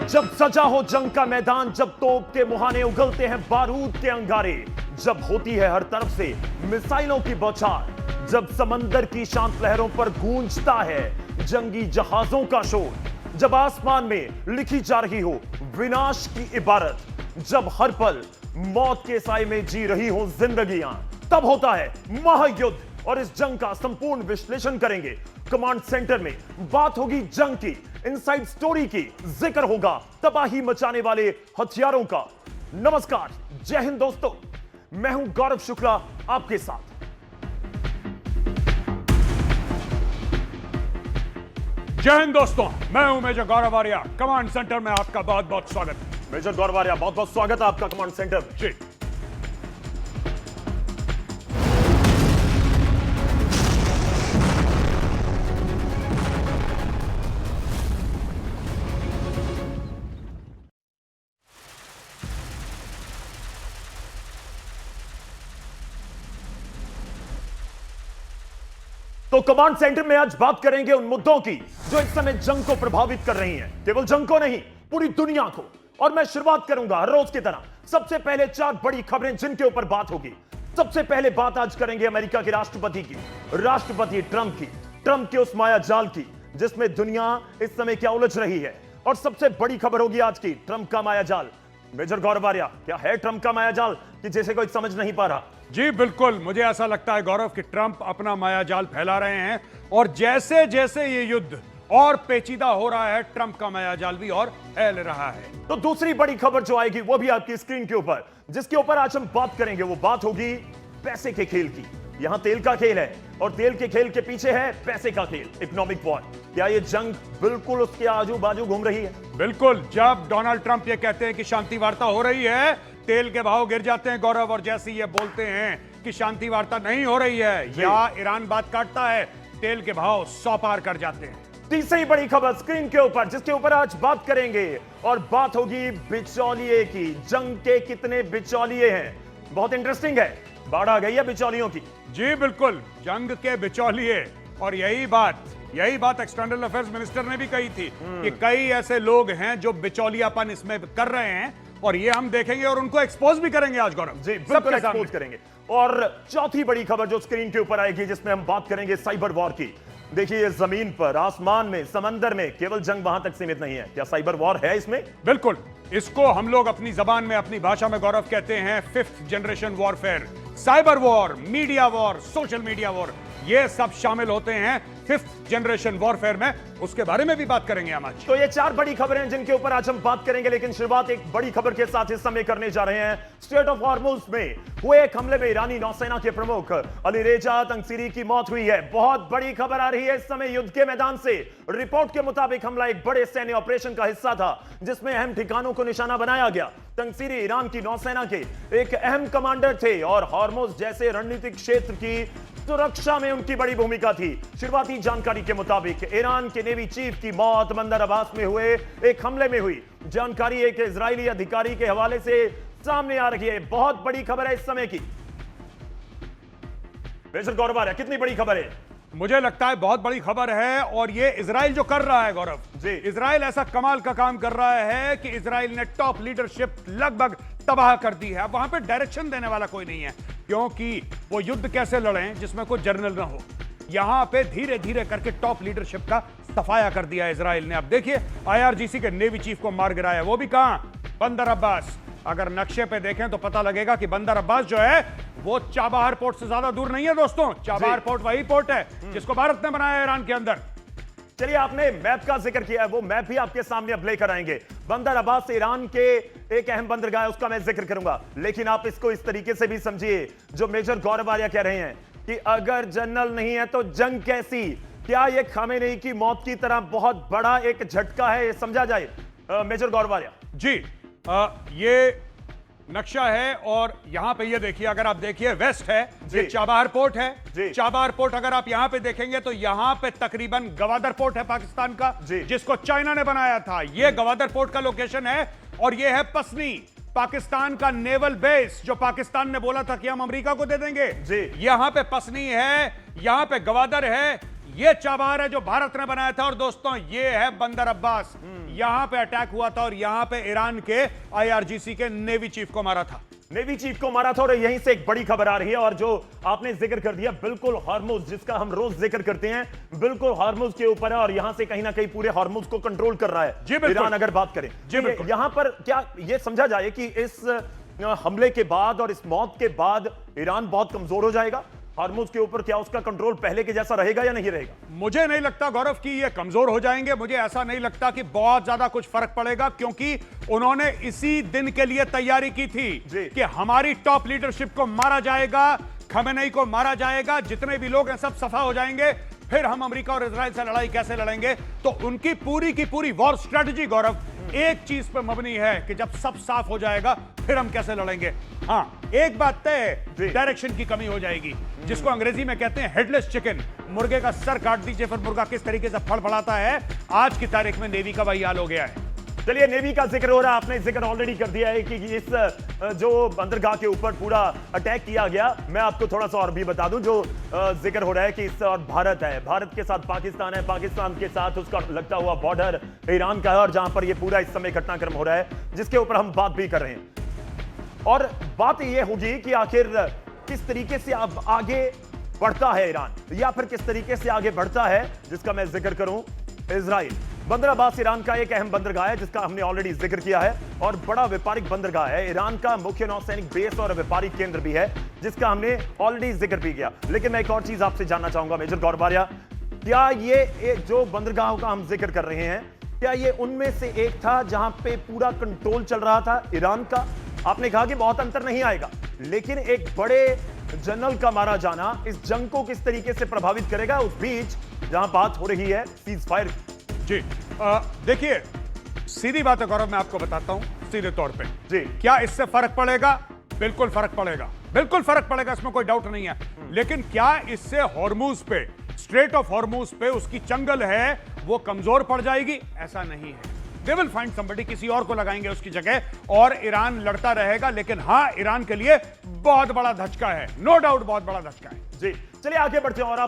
जब सजा हो जंग का मैदान, जब तोप के मुहाने उगलते हैं बारूद के अंगारे, जब होती है हर तरफ से मिसाइलों की बौछार, जब समंदर की शांत लहरों पर गूंजता है जंगी जहाजों का शोर, जब आसमान में लिखी जा रही हो विनाश की इबारत, जब हर पल मौत के साए में जी रही हो जिंदगियां, तब होता है महायुद्ध। और इस जंग का संपूर्ण विश्लेषण करेंगे कमांड सेंटर में। बात होगी जंग की, इनसाइड स्टोरी की, जिक्र होगा तबाही मचाने वाले हथियारों का। नमस्कार, जय हिंद दोस्तों, मैं हूं गौरव शुक्ला आपके साथ। जय हिंद दोस्तों, मैं हूं मेजर गौरव आर्या। कमांड सेंटर में आपका बहुत बहुत स्वागत। मेजर गौरव आर्या, बहुत बहुत स्वागत है आपका कमांड सेंटर में। जी, तो कमांड सेंटर में आज बात करेंगे उन मुद्दों की जो इस समय जंग को प्रभावित कर रही हैं, केवल जंग को नहीं, पूरी दुनिया को। और मैं शुरुआत करूंगा हर रोज की तरह सबसे पहले 4 बड़ी खबरें जिनके ऊपर बात होगी। सबसे पहले बात आज करेंगे अमेरिका के राष्ट्रपति की, राष्ट्रपति ट्रंप की, ट्रंप के उस माया जाल की जिसमें दुनिया इस समय क्या उलझ रही है। और सबसे बड़ी खबर होगी आज की ट्रंप का माया जाल। मेजर गौरव आर्या, क्या है ट्रंप का माया जाल कि जैसे कोई समझ नहीं पा रहा? जी बिल्कुल, मुझे ऐसा लगता है गौरव कि ट्रंप अपना मायाजाल फैला रहे हैं और जैसे जैसे ये युद्ध और पेचीदा हो रहा है, ट्रंप का मायाजाल भी और फैल रहा है। तो दूसरी बड़ी खबर जो आएगी वो भी आपकी स्क्रीन के ऊपर, जिसके ऊपर आज हम बात करेंगे, वो बात होगी पैसे के खेल की। यहां तेल का खेल है और तेल के खेल के पीछे है पैसे का खेल, इकोनॉमिक वॉर। क्या ये जंग बिल्कुल उसके आजू बाजू घूम रही है? बिल्कुल। जब डोनाल्ड ट्रंप ये कहते हैं कि शांति वार्ता हो रही है, तेल के भाव गिर जाते हैं गौरव, और जैसे ये बोलते हैं कि शांति वार्ता नहीं हो रही है या ईरान बात काटता है, तेल के भाव 100 पार कर जाते हैं। तीसरी बड़ी खबर स्क्रीन के ऊपर, जिसके ऊपर आज बात करेंगे, और बात होगी बिचौलिए की। जंग के कितने बिचौलिए हैं, बहुत इंटरेस्टिंग है। बाढ़ आ गई है बिचौलियों की। जी बिल्कुल, जंग के बिचौलिए। और यही बात एक्सटर्नल अफेयर्स मिनिस्टर ने भी कही थी कि कई ऐसे लोग हैं जो बिचौलियापन इसमें कर रहे हैं, और ये हम देखेंगे और उनको एक्सपोज भी करेंगे आज गौरव। जी बिल्कुल, एक्सपोज करेंगे। और चौथी बड़ी खबर जो स्क्रीन के ऊपर आएगी, जिसमें हम बात करेंगे साइबर वॉर की। देखिए, जमीन पर, आसमान में, समंदर में, केवल जंग वहां तक सीमित नहीं है। क्या साइबर वॉर है इसमें? बिल्कुल। इसको हम लोग अपनी जबान में, अपनी भाषा में गौरव कहते हैं 5th generation warfare. Cyber war, media war, social media war, ये सब शामिल होते हैं 5th जनरेशन वॉरफेयर में। उसके बारे में भी बात करेंगे हम आज। तो ये 4 बड़ी खबरें हैं जिनके ऊपर आज हम बात करेंगे, लेकिन शुरुआत एक बड़ी खबर के साथ इस समय करने जा रहे हैं। स्ट्रेट ऑफ हॉर्मुज में हुए एक हमले में ईरानी नौसेना के प्रमुख अलीरेजा तंगसीरी की मौत हुई है। बहुत बड़ी खबर आ रही है इस समय युद्ध के मैदान से। रिपोर्ट के मुताबिक हमला एक बड़े सैन्य ऑपरेशन का हिस्सा था जिसमें अहम ठिकानों को निशाना बनाया गया। तंगसीरी ईरान की नौसेना के एक अहम कमांडर थे और हॉर्मुज जैसे रणनीतिक क्षेत्र की सुरक्षा में उनकी बड़ी भूमिका थी। शुरुआती जानकारी के मुताबिक ईरान के नेवी चीफ की मौत बंदर अब्बास में हुए एक हमले में हुई। जानकारी एक इजरायली अधिकारी के हवाले से सामने आ रही है। बहुत बड़ी खबर है इस समय की। मेजर गौरव आर्या, कितनी बड़ी खबर है? मुझे लगता है बहुत बड़ी खबर है, और ये इजराइल जो कर रहा है गौरव जी, इजराइल ऐसा कमाल का काम कर रहा है कि इजराइल ने टॉप लीडरशिप लगभग तबाह कर दी है। अब वहां पे डायरेक्शन देने वाला कोई नहीं है, क्योंकि वो युद्ध कैसे लड़ें जिसमें कोई जर्नल ना हो। यहां पे धीरे धीरे करके टॉप लीडरशिप का सफाया कर दिया इजराइल ने। अब देखिए, IRGC के नेवी चीफ को मार गिराया, वो भी कहां? बंदर अब्बास। अगर नक्शे पे देखें तो पता लगेगा कि बंदर अब्बास जो है वो चाबहार पोर्ट से ज्यादा दूर नहीं है दोस्तों। चाबहार पोर्ट वही पोर्ट है जिसको भारत ने बनाया ईरान के अंदर। चलिए, आपने मैप का जिक्र किया है, वो मैप भी आपके सामने अब लेकर आएंगे। बंदर अब्बास ईरान के एक अहम बंदरगाह है, उसका मैं जिक्र करूंगा, लेकिन आप इसको इस तरीके से भी समझिए जो मेजर गौरव आर्या कह रहे हैं कि अगर जनरल नहीं है तो जंग कैसी? क्या यह खामेनेई की मौत की तरह बहुत बड़ा एक झटका है, समझा जाए? मेजर गौरव आर्या जी, ये नक्शा है, और यहां पे ये देखिए, अगर आप देखिए वेस्ट है, ये चाबहार पोर्ट है। चाबहार पोर्ट अगर आप यहां पे देखेंगे तो यहां पे तकरीबन गवादर पोर्ट है पाकिस्तान का, जिसको चाइना ने बनाया था। ये गवादर पोर्ट का लोकेशन है, और ये है पसनी, पाकिस्तान का नेवल बेस, जो पाकिस्तान ने बोला था कि हम अमेरिका को दे देंगे। यहां पे पसनी है, यहां पे गवादर है, ये चाबहार है जो भारत ने बनाया था। और दोस्तों, ये है बंदर अब्बास, यहां पे अटैक हुआ था और यहां पे ईरान के आईआरजीसी के नेवी चीफ को मारा था। नेवी चीफ को मारा था। और यहीं से एक बड़ी खबर आ रही है, और जो आपने जिक्र कर दिया, बिल्कुल हॉर्मुज, जिसका हम रोज जिक्र करते हैं, बिल्कुल हॉर्मुज के ऊपर है, और यहां से कहीं ना कहीं पूरे हॉर्मुज को कंट्रोल कर रहा है ईरान। अगर बात करें तो यहां पर क्या यह समझा जाए कि इस हमले के बाद और इस मौत के बाद ईरान बहुत कमजोर हो जाएगा हॉर्मुज के ऊपर? क्या उसका कंट्रोल पहले के जैसा रहेगा या नहीं रहेगा? मुझे नहीं लगता गौरव कि ये कमजोर हो जाएंगे। मुझे ऐसा नहीं लगता कि बहुत ज्यादा कुछ फर्क पड़ेगा, क्योंकि उन्होंने इसी दिन के लिए तैयारी की थी कि हमारी टॉप लीडरशिप को मारा जाएगा, खमेनेई को मारा जाएगा, जितने भी लोग हैं सब सफा हो जाएंगे, फिर हम अमेरिका और इजराइल से लड़ाई कैसे लड़ेंगे। तो उनकी पूरी की पूरी वॉर स्ट्रेटजी गौरव एक चीज पे मबनी है कि जब सब साफ हो जाएगा फिर हम कैसे लड़ेंगे। हां, एक बात तय है, डायरेक्शन की कमी हो जाएगी, जिसको अंग्रेजी में कहते हैं हेडलेस चिकन। मुर्गे का सर काट दीजिए, फिर मुर्गा किस तरीके से फड़फड़ाता है। आज की तारीख में नेवी का वही हाल हो गया है। चलिए, नेवी का जिक्र हो रहा है, आपने जिक्र ऑलरेडी कर दिया है कि इस जो बंदरगाह के ऊपर पूरा अटैक किया गया। मैं आपको थोड़ा सा और भी बता दूं, जो जिक्र हो रहा है कि इस और भारत है, भारत के साथ पाकिस्तान है, पाकिस्तान के साथ उसका लगता हुआ बॉर्डर ईरान का है, और जहां पर ये पूरा इस समय घटनाक्रम हो रहा है, जिसके ऊपर हम बात भी कर रहे हैं। और बात यह होगी कि आखिर किस तरीके से अब आगे बढ़ता है ईरान, या फिर किस तरीके से आगे बढ़ता है, जिसका मैं जिक्र करूं इजराइल। बंदर अब्बास ईरान का एक अहम बंदरगाह है, जिसका हमने ऑलरेडी जिक्र किया है, और बड़ा व्यापारिक बंदरगाह है। ईरान का मुख्य नौसैनिक बेस और व्यापारिक केंद्र भी है, जिसका हमने ऑलरेडी जिक्र भी किया। लेकिन मैं एक और चीज आपसे जानना चाहूंगा मेजर गौरबारिया, क्या ये जो बंदरगाहों का हम जिक्र कर रहे हैं, क्या ये उनमें से एक था जहां पे पूरा कंट्रोल चल रहा था ईरान का? आपने कहा कि बहुत अंतर नहीं आएगा, लेकिन एक बड़े जनरल का मारा जाना इस जंग को किस तरीके से प्रभावित करेगा, उस बीच जहां बात हो रही है सीज फायर? जी देखिए, सीधी बात है गौरव, मैं आपको बताता हूं सीधे तौर पे। जी, क्या इससे फर्क पड़ेगा? बिल्कुल फर्क पड़ेगा, बिल्कुल फर्क पड़ेगा, इसमें कोई डाउट नहीं है। लेकिन क्या इससे हॉर्मुज पे, स्ट्रेट ऑफ हॉर्मुज पे उसकी चंगल है वो कमजोर पड़ जाएगी? ऐसा नहीं है। दे विल फाइंड समबडी, किसी और को लगाएंगे उसकी जगह, और ईरान लड़ता रहेगा। लेकिन हां, ईरान के लिए बहुत बड़ा धचका है, नो डाउट बहुत बड़ा धचका है। जी, चलिए आगे बढ़ते हैं और आप